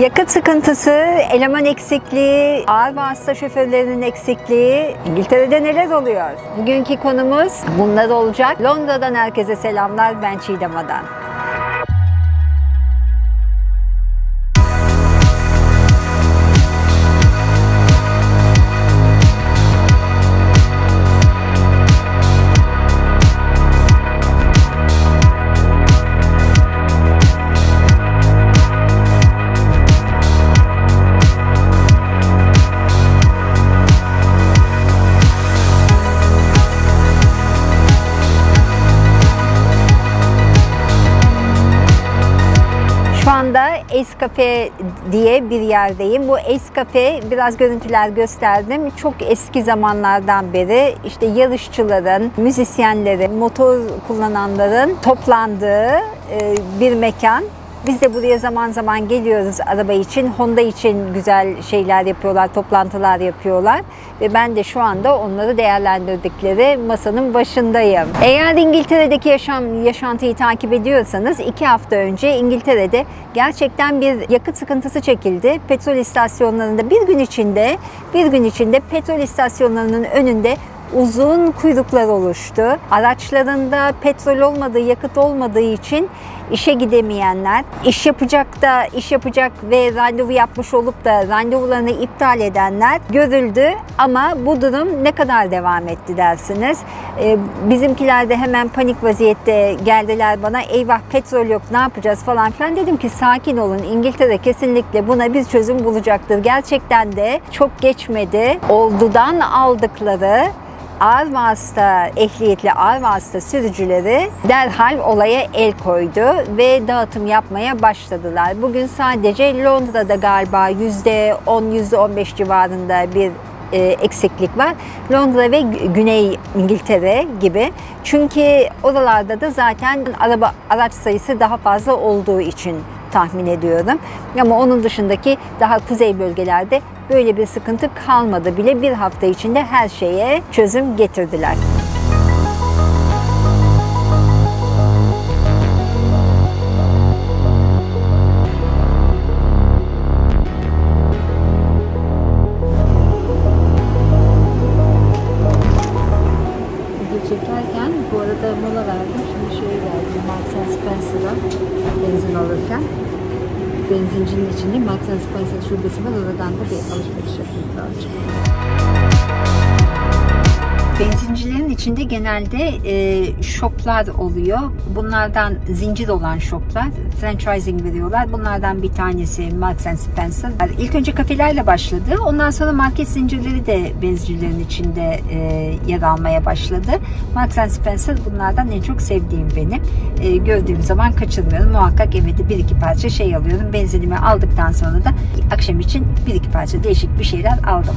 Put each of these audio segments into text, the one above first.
Yakıt sıkıntısı, eleman eksikliği, ağır vasıta şoförlerinin eksikliği, İngiltere'de neler oluyor? Bugünkü konumuz bunlar olacak. Londra'dan herkese selamlar, ben Çiğdem Adan. Şu anda Ace Cafe diye bir yerdeyim. Bu Ace Cafe, biraz görüntüler gösterdim. Çok eski zamanlardan beri işte yarışçıların, müzisyenlerin, motor kullananların toplandığı bir mekan. Biz de buraya zaman zaman geliyoruz araba için. Honda için güzel şeyler yapıyorlar, toplantılar yapıyorlar. Ve ben de şu anda onları değerlendirdikleri masanın başındayım. Eğer İngiltere'deki yaşantıyı takip ediyorsanız 2 hafta önce İngiltere'de gerçekten bir yakıt sıkıntısı çekildi. Petrol istasyonlarında bir gün içinde petrol istasyonlarının önünde uzun kuyruklar oluştu. Araçlarında petrol olmadığı, yakıt olmadığı için işe gidemeyenler, iş yapacak ve randevu yapmış olup da randevularını iptal edenler görüldü. Ama bu durum ne kadar devam etti dersiniz? Bizimkiler de hemen panik vaziyette geldiler bana. Eyvah, petrol yok, ne yapacağız falan filan. Dedim ki sakin olun, İngiltere kesinlikle buna bir çözüm bulacaktır. Gerçekten de çok geçmedi. Oldu'dan aldıkları ağır vasıta, ehliyetli ağır vasıta sürücüleri derhal olaya el koydu ve dağıtım yapmaya başladılar. Bugün sadece Londra'da galiba %10, %15 civarında bir eksiklik var. Londra ve Güney İngiltere gibi. Çünkü oralarda da zaten araç sayısı daha fazla olduğu için tahmin ediyorum. Ama onun dışındaki daha kuzey bölgelerde böyle bir sıkıntı kalmadı bile. Bir hafta içinde her şeye çözüm getirdiler. Video çekerken bu arada mola verdim. Şimdi şöyle geldim. Marks & Spencer'a benzin alırken. Benzincinin içinde Marks & Spencer şubesi var. Oradan da bir alışveriş yapayım birazcık. Benzincilerin içinde genelde shoplar oluyor. Bunlardan zincir olan shoplar, franchising veriyorlar. Bunlardan bir tanesi Marks & Spencer. İlk önce kafelerle başladı. Ondan sonra market zincirleri de benzincilerin içinde yer almaya başladı. Marks & Spencer bunlardan en çok sevdiğim benim. Gördüğüm zaman kaçırmıyorum. Muhakkak eve de 1-2 parça şey alıyorum. Benzinimi aldıktan sonra da akşam için 1-2 parça değişik bir şeyler aldım.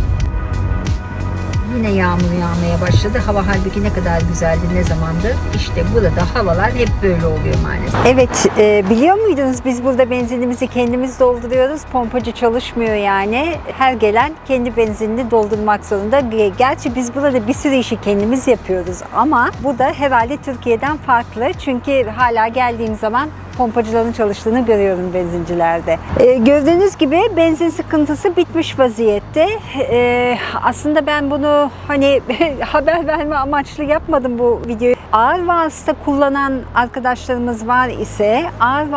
Yine yağmur yağmaya başladı. Hava halbuki ne kadar güzeldi ne zamandır. İşte burada havalar hep böyle oluyor maalesef. Evet, biliyor muydunuz biz burada benzinimizi kendimiz dolduruyoruz. Pompacı çalışmıyor yani. Her gelen kendi benzinini doldurmak zorunda. Gerçi biz burada bir sürü işi kendimiz yapıyoruz ama bu da herhalde Türkiye'den farklı. Çünkü hala geldiğim zaman pompacıların çalıştığını görüyorum benzincilerde. Gördüğünüz gibi benzin sıkıntısı bitmiş vaziyette. Aslında ben bunu hani haber verme amaçlı yapmadım bu videoyu. Ağır vasıta kullanan arkadaşlarımız var ise ağır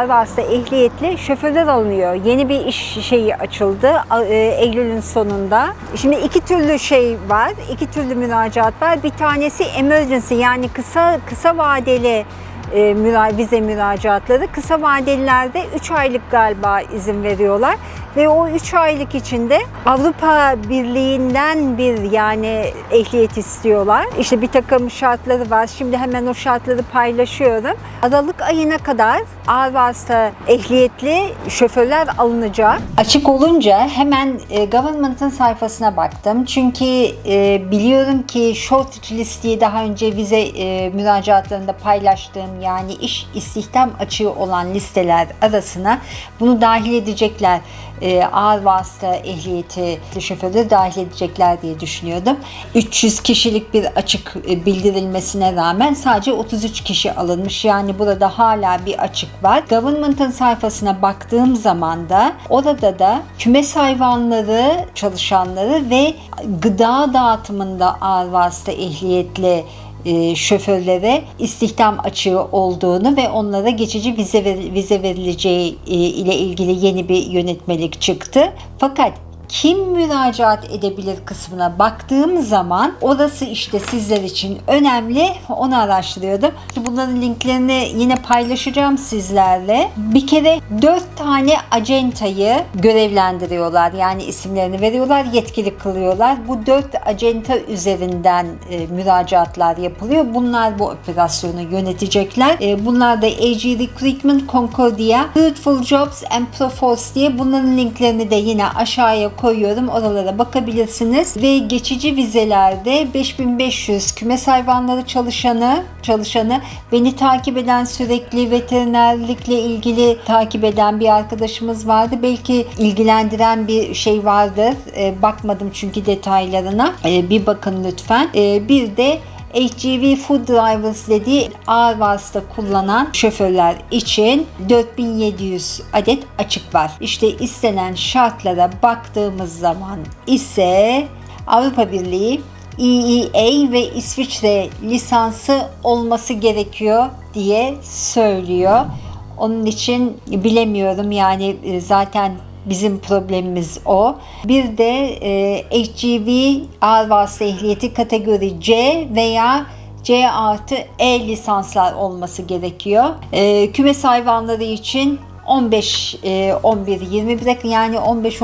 vasıta ehliyetli şoförler alınıyor. Yeni bir iş şeyi açıldı Eylül'ün sonunda. Şimdi 2 türlü şey var, 2 türlü müracaat var. Bir tanesi emergency, yani kısa vadeli vize müracaatları. Kısa vadelilerde 3 aylık galiba izin veriyorlar ve o 3 aylık içinde Avrupa Birliği'nden bir ehliyet istiyorlar. İşte bir takım şartları var. Şimdi hemen o şartları paylaşıyorum. Aralık ayına kadar ağır vasıta ehliyetli şoförler alınacak. Açık olunca hemen government'ın sayfasına baktım. Çünkü biliyorum ki shortage list diye daha önce vize müracaatlarında paylaştığım, yani iş istihdam açığı olan listeler arasına bunu dahil edecekler. Ağır vasıta ehliyeti şoförleri dahil edecekler diye düşünüyordum. 300 kişilik bir açık bildirilmesine rağmen sadece 33 kişi alınmış. Yani burada hala bir açık var. Government'ın sayfasına baktığım zaman da orada da kümes hayvanları çalışanları ve gıda dağıtımında ağır vasıta ehliyetli şoförlere istihdam açığı olduğunu ve onlara geçici vize verileceği ile ilgili yeni bir yönetmelik çıktı. Fakat kim müracaat edebilir kısmına baktığım zaman orası işte sizler için önemli. Onu araştırıyordum. Bunların linklerini yine paylaşacağım sizlerle. Bir kere 4 tane acentayı görevlendiriyorlar. Yani isimlerini veriyorlar, yetkili kılıyorlar. Bu 4 acenta üzerinden müracaatlar yapılıyor. Bunlar bu operasyonu yönetecekler. Bunlar da AG Recruitment, Concordia, Fruitful Jobs and Proforce diye. Bunların linklerini de yine aşağıya koyuyorum. Oralara bakabilirsiniz. Ve geçici vizelerde 5500 kümes hayvanları çalışanı, beni takip eden, sürekli veterinerlikle ilgili takip eden bir arkadaşımız vardı. Belki ilgilendiren bir şey vardır. Bakmadım çünkü detaylarına. Bir bakın lütfen. Bir de HGV Food Drivers dediği ağır vasıta kullanan şoförler için 4700 adet açık var. İşte istenen şartlara baktığımız zaman ise Avrupa Birliği, EEA ve İsviçre lisansı olması gerekiyor diye söylüyor. Onun için bilemiyorum, yani zaten bizim problemimiz o. Bir de HGV ağır vasıta ehliyeti kategori C veya C+E lisanslar olması gerekiyor. Kümes hayvanları için 15-11-21 yani 15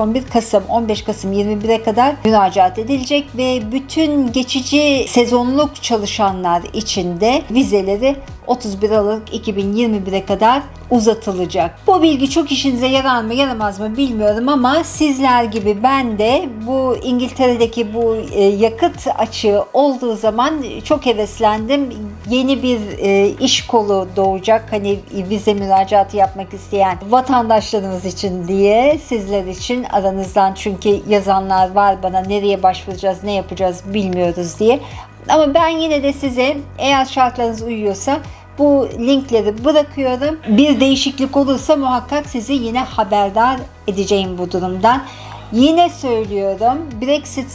Kasım 21'e kadar müracaat edilecek ve bütün geçici sezonluk çalışanlar için de vizeleri 31 Aralık 2021'e kadar uzatılacak. Bu bilgi çok işinize yarar mı yaramaz mı bilmiyorum ama sizler gibi ben de bu İngiltere'deki bu yakıt açığı olduğu zaman çok heveslendim. Yeni bir iş kolu doğacak. Hani vize müracaatı yapmak isteyen vatandaşlarımız için diye, sizler için aranızdan, çünkü yazanlar var bana, nereye başvuracağız, ne yapacağız bilmiyoruz diye. Ama ben yine de size, eğer şartlarınız uyuyorsa, bu linkleri bırakıyorum. Bir değişiklik olursa muhakkak sizi yine haberdar edeceğim bu durumdan. Yine söylüyorum, Brexit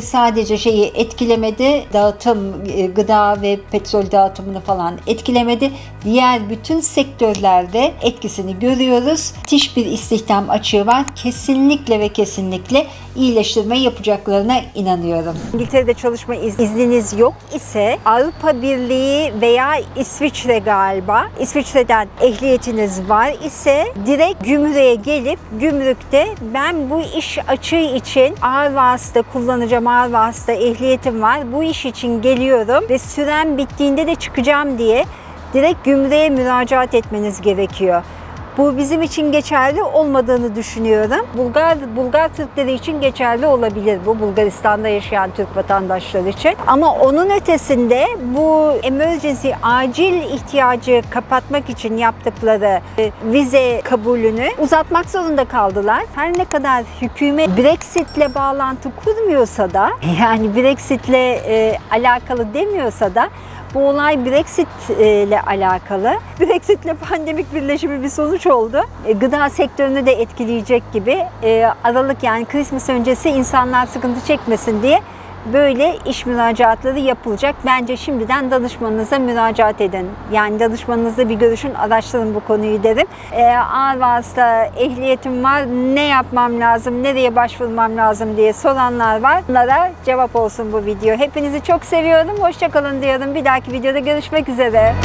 sadece şeyi etkilemedi, dağıtım, gıda ve petrol dağıtımını falan etkilemedi. Diğer bütün sektörlerde etkisini görüyoruz. Müthiş bir istihdam açığı var. Kesinlikle ve kesinlikle iyileştirme yapacaklarına inanıyorum. İngiltere'de çalışma izniniz yok ise Avrupa Birliği veya İsviçre galiba, İsviçre'den ehliyetiniz var ise direkt gümrüğe gelip gümrükte ben bu iş açığı için ağır vasıta kullanacağım, ağır vasıta ehliyetim var, bu iş için geliyorum ve sürem bittiğinde de çıkacağım diye direkt gümrüğe müracaat etmeniz gerekiyor. Bu bizim için geçerli olmadığını düşünüyorum. Bulgar Türkleri için geçerli olabilir bu, Bulgaristan'da yaşayan Türk vatandaşları için. Ama onun ötesinde bu emergency, acil ihtiyacı kapatmak için yaptıkları vize kabulünü uzatmak zorunda kaldılar. Her ne kadar hükümet Brexit'le bağlantı kurmuyorsa da, yani Brexit'le alakalı demiyorsa da, bu olay Brexit ile alakalı. Brexit ile pandemik birleşimi bir sonuç oldu. Gıda sektörünü de etkileyecek gibi. Aralık, yani Christmas öncesi insanlar sıkıntı çekmesin diye böyle iş müracaatları yapılacak. Bence şimdiden danışmanınıza müracaat edin. Yani danışmanınızla bir görüşün, araştırın bu konuyu derim. Ağır vasıta ehliyetim var, ne yapmam lazım, nereye başvurmam lazım diye soranlar var. Bunlara cevap olsun bu video. Hepinizi çok seviyorum. Hoşça kalın diyorum. Bir dahaki videoda görüşmek üzere.